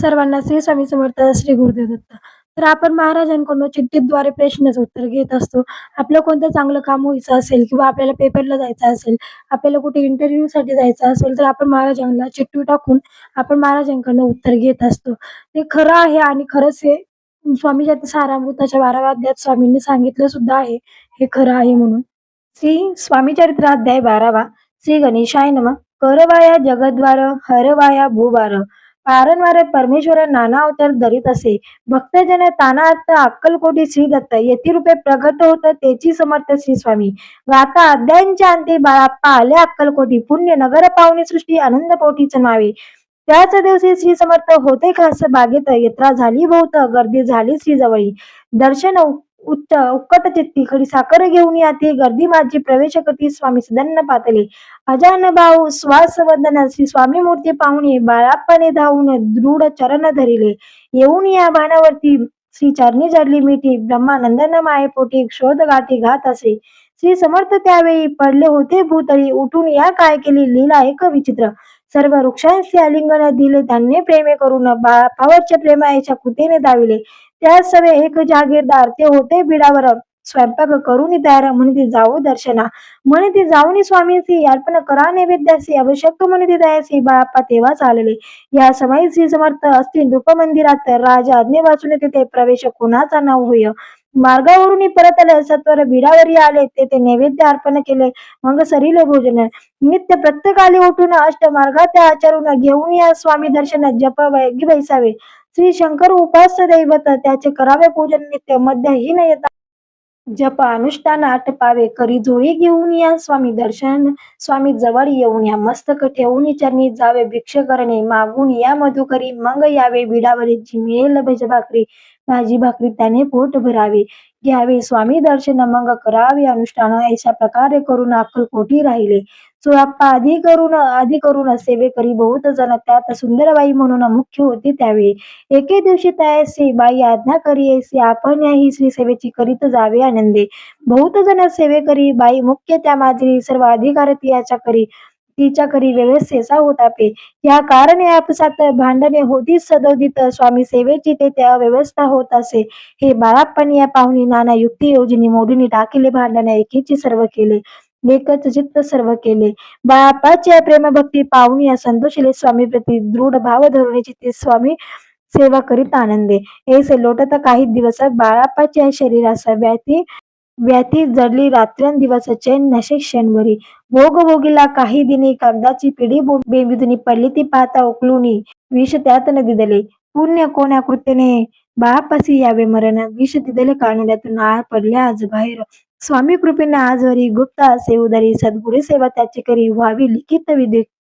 सर्वांना श्री स्वामी समर्थ, श्री गुरुदेव दत्त. तर आपण महाराजांकडून चिठ्ठीद्वारे प्रश्नाचं उत्तर घेत असतो. आपलं कोणतं चांगलं काम व्हायचं असेल किंवा आपल्याला पेपरला जायचं असेल, आपल्याला कुठे इंटरव्ह्यूसाठी जायचं असेल, तर आपण महाराजांना चिठ्ठी टाकून आपण महाराजांकडून उत्तर घेत असतो. ते खरं आहे आणि खरंच हे स्वामी सारामृताच्या 12व्या अध्यायात स्वामींनी सांगितलं सुद्धा आहे, हे खरं आहे म्हणून. श्री स्वामी चरित्र अध्याय 12वा. श्री गणेशाय नमः. करवाया जगद्वार हरवाया भूभार वारंवार परमेश्वर नाना अवतार धरीत असे. भक्तजन ताना अर्थ अक्कलकोटी श्री दत्त येथे रूपे प्रगट होत तेची समर्थ श्री स्वामी. गाता अध्यायांच्या अंती बाळाप्पा आले अक्कलकोटी पुण्य नगर पावनी सृष्टी आनंद पोटीच नावे. त्याच दिवशी श्री समर्थ होते खास बागेत यात्रा झाली बहुत गर्दी झाली श्री जवळी. दर्शन उच्च उक्कट चित्ती खडी साखर घेऊन याती गर्दी माझी प्रवेश करती स्वामी सदन्न पातले. अजान भाऊ श्वास वदन श्री स्वामी मूर्ती पाहुणी बाळाप्पाने धावून दृढ चरण धरिले. येऊन या भानावरती श्री चरणी जडली मिठी ब्रह्मानंदन माये पोटी शोध गाठी घात असे. श्री समर्थ त्यावेळी पडले होते भूतळी उठून या काय केली लीला एक विचित्र. सर्व वृक्षांचे आलिंगन दिले त्यांनी प्रेमे करून बाळाप्पावरच्या प्रेमाच्या कृतीने दाविले. त्या सवे एक जागीरदार ते होते बिडावर स्वयंपाक करून तयार म्हणे ती जाऊ दर्शना म्हणे ती जाऊन स्वामींची अर्पण करा नैवेद्यासी आवश्यक म्हणे ती दयासी बाप्पा तेव्हा चालले. या समयी श्री समर्थ असतील रूप मंदिरात राजा आज्ञे वाचून तिथे प्रवेश कोणाचा नाव होय. मार्गावरून परतले सत्वर बिडावरी आले ते नैवेद्य अर्पण केले मग सरीले भोजन. नित्य प्रत्येकाले उठून अष्ट मार्गात आचरून घेऊन या स्वामी दर्शन जप बैसावे. श्री शंकर उपास्य दैवत त्याचे करावे पूजन नित्य मध्यहीन येता जप अनुष्ठान आटपावे करी जोळी घेऊन या स्वामी दर्शन. स्वामी जवळ येऊन या मस्तक ठेवून चरणी जावे भिक्ष करणे मागून या मधुकरी मग यावे बिडावरी जी मिळेल भज भाकरी भाजी भाकरी त्याने पोट भरावे. घ्यावे स्वामी दर्शन मग करावे अनुष्ठान ऐशा प्रकारे करून अक्कलकोटी राहिले. चोळाप्पा आधी करून सेवे करी बहुत जण त्यात सुंदरबाई म्हणून मुख्य होती त्यावेळी. एके दिवशी तयासी बाई आज्ञा करी ऐसी आपण ही श्री सेवेची करीत जावे आनंदे. बहुत जण सेवे करी बाई मुख्य त्या माजरी सर्व अधिकार तिच्या करी व्यवस्थेचा होता पे. या कारणे आपसात भांडणे होती सदोदित स्वामी सेवेची ते त्या व्यवस्था होत असे. हे बाळाप्पाने या पाहुणी नाना युक्ती योजनी मोडून टाकले भांडणे एकीची सर्व केले. एकच चित्त सर्व केले. बाळाप्पाची प्रेमभक्ती पाहुणी संतोषले स्वामी प्रती दृढ भाव धरून चित्ते स्वामी सेवा करीत आनंदे. ऐसे लोटत काही दिवस बाळाप्पाच्या शरीरास व्याधी जडली रात्रंदिवस चैन नशे क्षणभरी. भोग भोगीला काही दिनी कागदाची पिढी बेंबिदुनी पडली ती पाहता उकलुनी विष त्यात न दिदले. पुण्य कोण्या कृत्येने बाळाप्पासी यावे मरण विष दिदले कानुड्यातून आळ पडल्या आज बाहेर. स्वामी कृपेने आजवरी गुप्त असे उदरी सद्गुरू सेवा त्याची करी व्हावी लिखित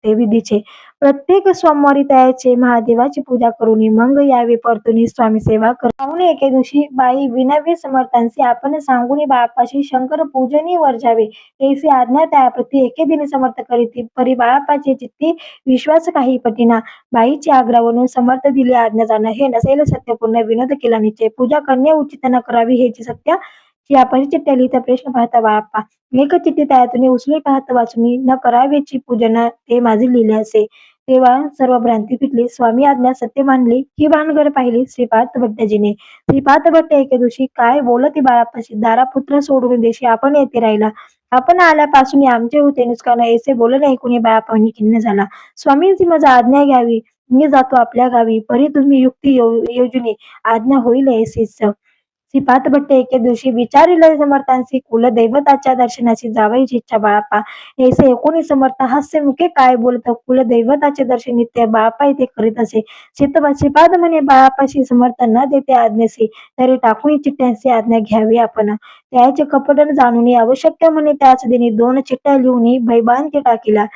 विधीचे. प्रत्येक सोमवारी त्याचे महादेवाची पूजा करून मग यावे परतुनी स्वामी सेवा कर. पाहुणे एके दिवशी बाई विनवी समर्थांशी आपण सांगून बाळाप्पाशी शंकर पूजनी वर्जावे ऐसी आज्ञा त्याप्रती एके दिनी समर्थ करीती परी बाळाप्पाची चित्ती विश्वास काही पटीना. बाईची आग्रहावरून समर्थ दिली आज्ञा जाणं हे नसेल सत्यपूर्ण विनोद केला निश्चय. पूजा करणे उचित न करावी हेची सत्य ची आपण चिठ्ठ्या लिहिता प्रश्न पाहता बाळाप्पा. एक चिठ्ठी त्यातून उचलून पाहत वाचून न करावेची पूजन ते माझे लिहिले असे. तेव्हा सर्व भ्रांती फिटली. स्वामी आज्ञा सत्य मानली. ही भानगड पाहिली श्रीपाद भट्टजीने. श्रीपाद भट्ट एके दिवशी काय बोलती बाळाप्पाशी दारा पुत्र सोडून देशी आपण येथे राहिला. आपण आल्यापासून आमचे होते नुकसान ऐसे बोलणे ऐकून बाळाप्पांनी खिन्न झाला. स्वामींची माझा आज्ञा घ्यावी मी जातो आपल्या गावी परी तुम्ही युक्ती योजनी आज्ञा होईल ऐसीच. श्रीपाद भट्ट एके दिवशी विचारिले समर्थांशी कुलदैवताच्या दर्शनाची जावयाची इच्छा बाळाप्पा. ऐसे ऐकून समर्थ हास्य मुखे काय बोलत कुलदैवताचे दर्शन नित्य बाळाप्पा इथे करीत असे. श्रीपाद म्हणे बाळाप्पाशी समर्थ न देते आज्ञेसी तरी टाकून चिठ्ठ्यांची आज्ञा घ्यावी आपण. त्याचे कपट जाणून आवश्यक म्हणे त्याच दिनी 2 चिठ्ठ्या लिहून भैबांती टाकीला.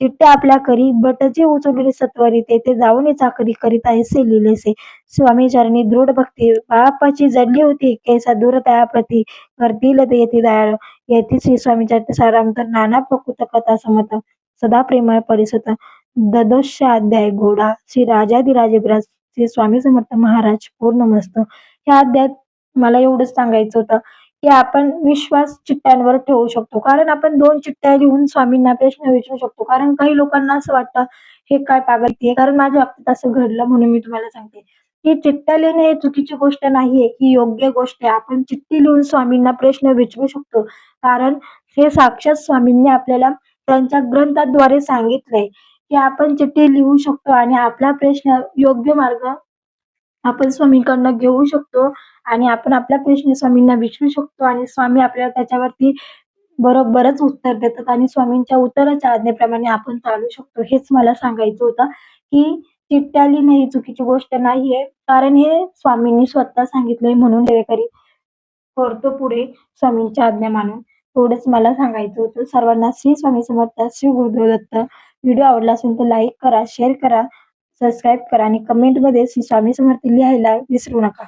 चिठ्ठ्या आपल्या करी बटची उचलली सत्वरी तेथे जाऊन चाकरी करीत ऐसे लिहिलेसे. स्वामी चरणी दृढ भक्ती बाळाप्पाची जडली होती कैसा दूर त्याप्रती करतील येती दयाळ. येथे श्री स्वामी चरित्र सारामृत नाना प्रकृत कथा समत सदा प्रेमळ परिसुत. ददोष अध्याय घोडा श्री राजाधिराज विराज श्री स्वामी समर्थ महाराज पूर्ण मस्त. ह्या अध्यायात मला एवढंच सांगायचं होतं की आपण विश्वास चिठ्ठ्यांवर ठेवू शकतो. कारण आपण 2 चिठ्ठ्या लिहून स्वामींना प्रश्न विचारू शकतो. कारण काही लोकांना असं वाटतं हे काय पागलती आहे? कारण माझ्या बाबतीत असं घडलं म्हणून मी तुम्हाला सांगते, की चिठ्ठ्या लिहिणे हे चुकीची गोष्ट नाहीये, ही योग्य गोष्ट आहे. आपण चिठ्ठी लिहून स्वामींना प्रश्न विचारू शकतो. कारण हे साक्षात स्वामींनी आपल्याला त्यांच्या ग्रंथाद्वारे सांगितलंय, की आपण चिठ्ठी लिहू शकतो आणि आपला प्रश्न योग्य मार्ग आपण स्वामींकडनं घेऊ शकतो आणि आपण आपला प्रश्न स्वामींना विचारू शकतो आणि स्वामी आपल्याला त्याच्यावरती बरोबरच उत्तर देतात आणि स्वामींच्या उत्तराच्या आज्ञेप्रमाणे आपण चालू शकतो. हेच मला सांगायचं होतं, की चिठ्ठ्या लिहिणं ही चुकीची गोष्ट नाहीये. कारण हे स्वामींनी स्वतः सांगितलंय म्हणून सेवेकरी करतो पुढे स्वामींची आज्ञा मानून. एवढंच मला सांगायचं होतं. सर्वांना श्री स्वामी समर्थ, श्री गुरुदेव दत्त. व्हिडिओ आवडला असेल तर लाईक करा, शेअर करा, सबस्क्राईब करा आणि कमेंटमध्ये श्री स्वामी समर्थ लिहायला विसरू नका.